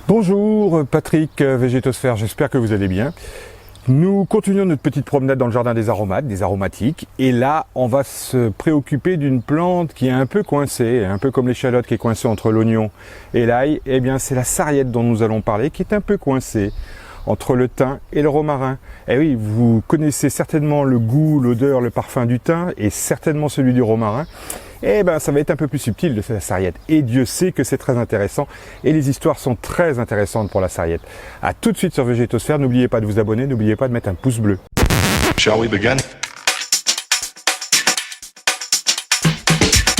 Bonjour Patrick, Végétosphère, j'espère que vous allez bien. Nous continuons notre petite promenade dans le jardin des aromates, des aromatiques, et là on va se préoccuper d'une plante qui est un peu coincée, un peu comme l'échalote qui est coincée entre l'oignon et l'ail. Eh bien c'est la sarriette dont nous allons parler qui est un peu coincée entre le thym et le romarin. Eh oui, vous connaissez certainement le goût, l'odeur, le parfum du thym et certainement celui du romarin. Eh ben, ça va être un peu plus subtil de la sarriette. Et Dieu sait que c'est très intéressant. Et les histoires sont très intéressantes pour la sarriette. À tout de suite sur Végétosphère. N'oubliez pas de vous abonner, n'oubliez pas de mettre un pouce bleu. Shall we begin?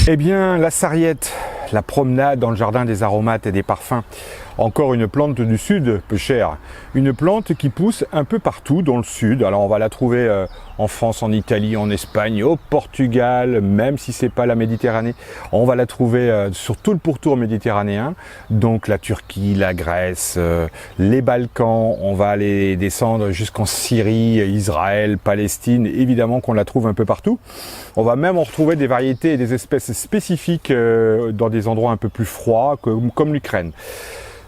Eh bien, la sarriette, la promenade dans le jardin des aromates et des parfums. Encore une plante du sud, peu chère. Une plante qui pousse un peu partout dans le sud. Alors on va la trouver en France, en Italie, en Espagne, au Portugal, même si c'est pas la Méditerranée. On va la trouver sur tout le pourtour méditerranéen. Donc la Turquie, la Grèce, les Balkans. On va aller descendre jusqu'en Syrie, Israël, Palestine. Évidemment qu'on la trouve un peu partout. On va même en retrouver des variétés et des espèces spécifiques dans des endroits un peu plus froids, comme l'Ukraine.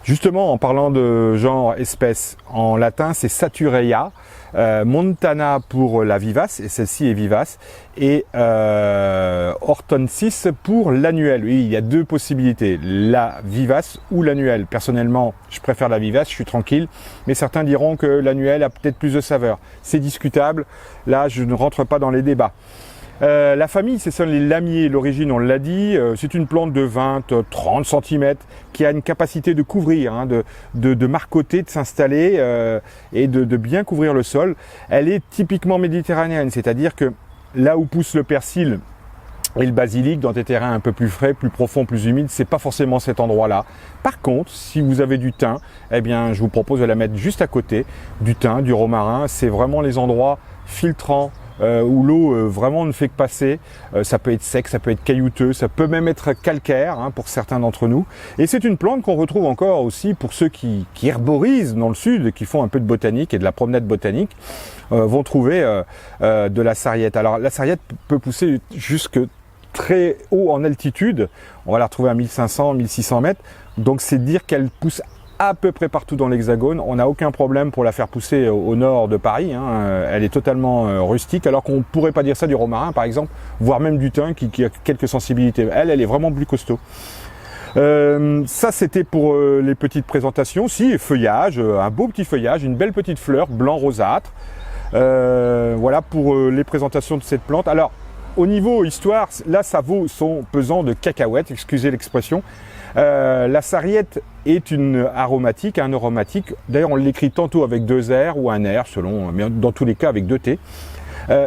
Justement, en parlant de genre espèce, en latin c'est Satureia, Montana pour la vivace, et celle-ci est vivace, et Hortensis pour l'annuelle. Oui, il y a deux possibilités, la vivace ou l'annuelle. Personnellement, je préfère la vivace, je suis tranquille, mais certains diront que l'annuelle a peut-être plus de saveur. C'est discutable, là je ne rentre pas dans les débats. La famille, c'est les lamiers. L'origine, on l'a dit, c'est une plante de 20-30 cm qui a une capacité de couvrir, de marcoter, de s'installer et de bien couvrir le sol. Elle est typiquement méditerranéenne, c'est-à-dire que là où pousse le persil et le basilic, dans des terrains un peu plus frais, plus profonds, plus humides, c'est pas forcément cet endroit-là. Par contre, si vous avez du thym, eh bien, je vous propose de la mettre juste à côté. Du thym, du romarin, c'est vraiment les endroits filtrants, où l'eau vraiment ne fait que passer. Ça peut être sec, ça peut être caillouteux, ça peut même être calcaire pour certains d'entre nous. Et c'est une plante qu'on retrouve encore aussi pour ceux qui herborisent dans le sud, qui font un peu de botanique et de la promenade botanique, vont trouver de la sarriette. Alors la sarriette peut pousser jusque très haut en altitude. On va la retrouver à 1500, 1600 mètres. Donc c'est dire qu'elle pousse à peu près partout dans l'Hexagone. On n'a aucun problème pour la faire pousser au nord de Paris. Elle est totalement rustique, alors qu'on ne pourrait pas dire ça du romarin, par exemple, voire même du thym qui a quelques sensibilités. Elle est vraiment plus costaud. Ça, c'était pour les petites présentations. Si, feuillage, un beau petit feuillage, une belle petite fleur blanc rosâtre. Voilà pour les présentations de cette plante. Alors, au niveau histoire, là, ça vaut son pesant de cacahuètes, excusez l'expression. La sarriette est une aromatique, un aromatique. D'ailleurs, on l'écrit tantôt avec 2 R ou un R, selon, mais dans tous les cas avec 2 T.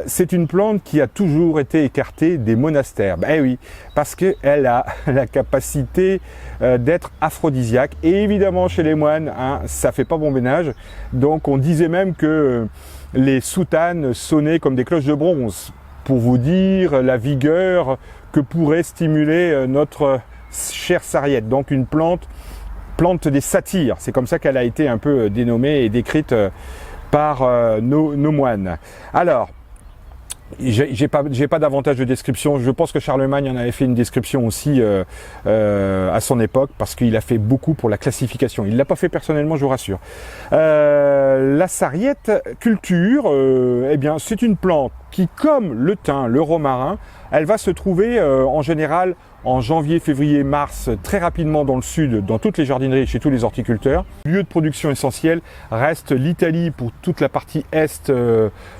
C'est une plante qui a toujours été écartée des monastères. Ben oui, parce qu'elle a la capacité d'être aphrodisiaque. Et évidemment, chez les moines, ça fait pas bon ménage. Donc, on disait même que les soutanes sonnaient comme des cloches de bronze, pour vous dire la vigueur que pourrait stimuler notre chère sarriette. Donc une plante des satyres, c'est comme ça qu'elle a été un peu dénommée et décrite par nos moines. Alors, j'ai pas davantage de description. Je pense que Charlemagne en avait fait une description aussi à son époque, parce qu'il a fait beaucoup pour la classification. Il l'a pas fait personnellement, je vous rassure. La sarriette culture, eh bien, c'est une plante qui, comme le thym, le romarin, elle va se trouver en général en janvier, février, mars, très rapidement dans le sud, dans toutes les jardineries, chez tous les horticulteurs. Le lieu de production essentiel reste l'Italie pour toute la partie est,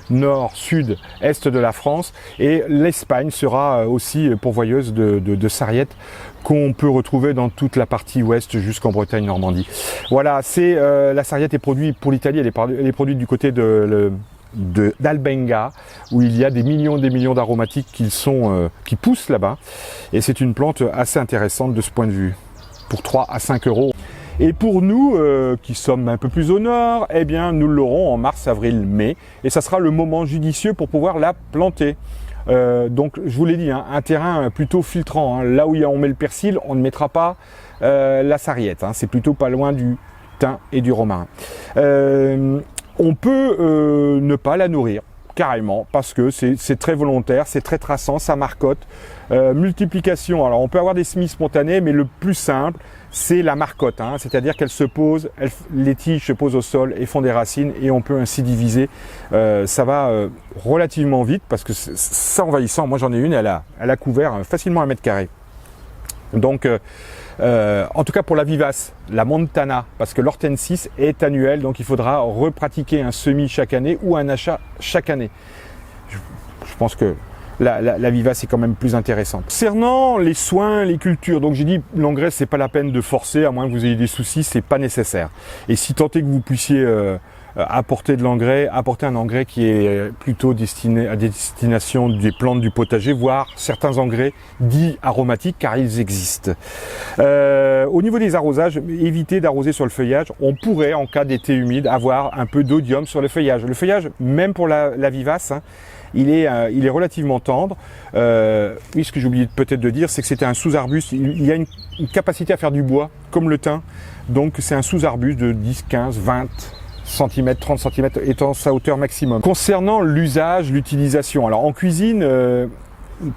nord, sud, est de la France. Et l'Espagne sera aussi pourvoyeuse de sarriette qu'on peut retrouver dans toute la partie ouest jusqu'en Bretagne, Normandie. Voilà, la sarriette est produite pour l'Italie, elle est produite du côté d'Albenga, où il y a des millions d'aromatiques qui poussent là-bas, et c'est une plante assez intéressante de ce point de vue, pour 3 à 5 euros. Et pour nous, qui sommes un peu plus au nord, eh bien nous l'aurons en mars, avril, mai, et ça sera le moment judicieux pour pouvoir la planter. Donc je vous l'ai dit, un terrain plutôt filtrant, là où on met le persil, on ne mettra pas la sarriette, c'est plutôt pas loin du thym et du romarin. On peut ne pas la nourrir. carrément, parce que c'est très volontaire, c'est très traçant, ça marcotte. Multiplication, alors on peut avoir des semis spontanés, mais le plus simple, c'est la marcotte, hein, c'est-à-dire qu'elle se pose, les tiges se posent au sol et font des racines, et on peut ainsi diviser. Ça va relativement vite, parce que c'est envahissant. Moi j'en ai une, elle a couvert facilement 1 mètre carré. Donc, en tout cas pour la vivace, la montana, parce que l'hortensis est annuelle, donc il faudra repratiquer un semis chaque année ou un achat chaque année. Je pense que la vivace est quand même plus intéressante. Concernant les soins, les cultures, donc j'ai dit l'engrais c'est pas la peine de forcer, à moins que vous ayez des soucis, c'est pas nécessaire. Et si tant est que vous puissiez apporter de l'engrais, apporter un engrais qui est plutôt destiné à destination des plantes du potager, voire certains engrais dits aromatiques, car ils existent. Au niveau des arrosages, évitez d'arroser sur le feuillage. On pourrait, en cas d'été humide, avoir un peu d'odium sur le feuillage. Le feuillage, même pour la vivace, hein, il est relativement tendre. Oui, ce que j'ai oublié peut-être de dire, c'est que c'était un sous-arbuste. Il y a une capacité à faire du bois, comme le thym. Donc c'est un sous-arbuste de 10, 15, 20 cm, 30 cm étant sa hauteur maximum. Concernant l'usage, l'utilisation, alors en cuisine,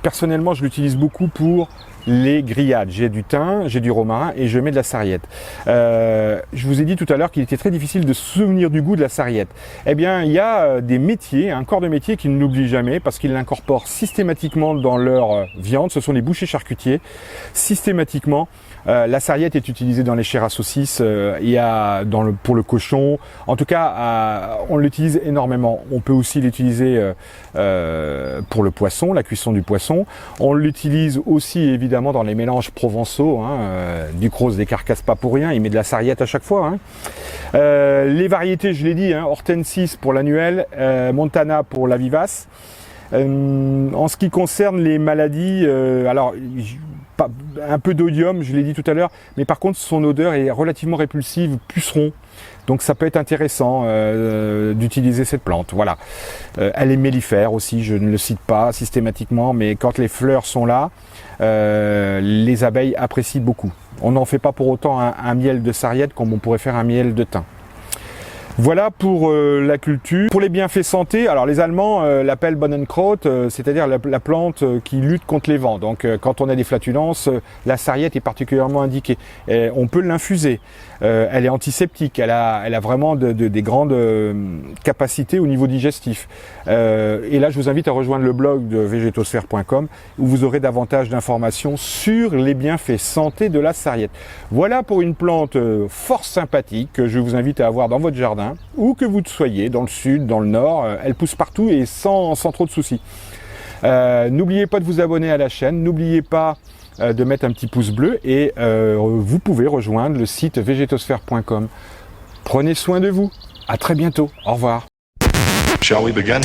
personnellement je l'utilise beaucoup pour les grillades. J'ai du thym, j'ai du romarin et je mets de la sarriette. Je vous ai dit tout à l'heure qu'il était très difficile de se souvenir du goût de la sarriette. Eh bien, il y a des métiers, un corps de métier qui ne l'oublie jamais parce qu'ils l'incorporent systématiquement dans leur viande. Ce sont les bouchers charcutiers. Systématiquement, la sarriette est utilisée dans les chairs à saucisses, pour le cochon. En tout cas, on l'utilise énormément. On peut aussi l'utiliser pour le poisson, la cuisson du poisson. On l'utilise aussi évidemment dans les mélanges provençaux. Ducros des carcasses pas pour rien, il met de la sarriette à chaque fois. Les variétés, je l'ai dit, hortensis pour l'annuel, montana pour la vivace. En ce qui concerne les maladies, alors un peu d'odium, je l'ai dit tout à l'heure, mais par contre son odeur est relativement répulsive, puceron. Donc ça peut être intéressant d'utiliser cette plante. Voilà. Elle est mellifère aussi, je ne le cite pas systématiquement, mais quand les fleurs sont là, les abeilles apprécient beaucoup. On n'en fait pas pour autant un miel de sarriette comme on pourrait faire un miel de thym. Voilà pour la culture. Pour les bienfaits santé, alors les Allemands l'appellent Bohnenkraut, c'est-à-dire la plante qui lutte contre les vents. Donc quand on a des flatulences, la sarriette est particulièrement indiquée. On peut l'infuser. Elle est antiseptique, elle a vraiment des grandes capacités au niveau digestif. Et là, je vous invite à rejoindre le blog de vegetosphère.com où vous aurez davantage d'informations sur les bienfaits santé de la sarriette. Voilà pour une plante fort sympathique que je vous invite à avoir dans votre jardin, où que vous soyez, dans le sud, dans le nord, elle pousse partout et sans trop de soucis. N'oubliez pas de vous abonner à la chaîne, n'oubliez pas de mettre un petit pouce bleu et vous pouvez rejoindre le site vegetosphère.com. Prenez soin de vous, à très bientôt, au revoir. Shall we begin?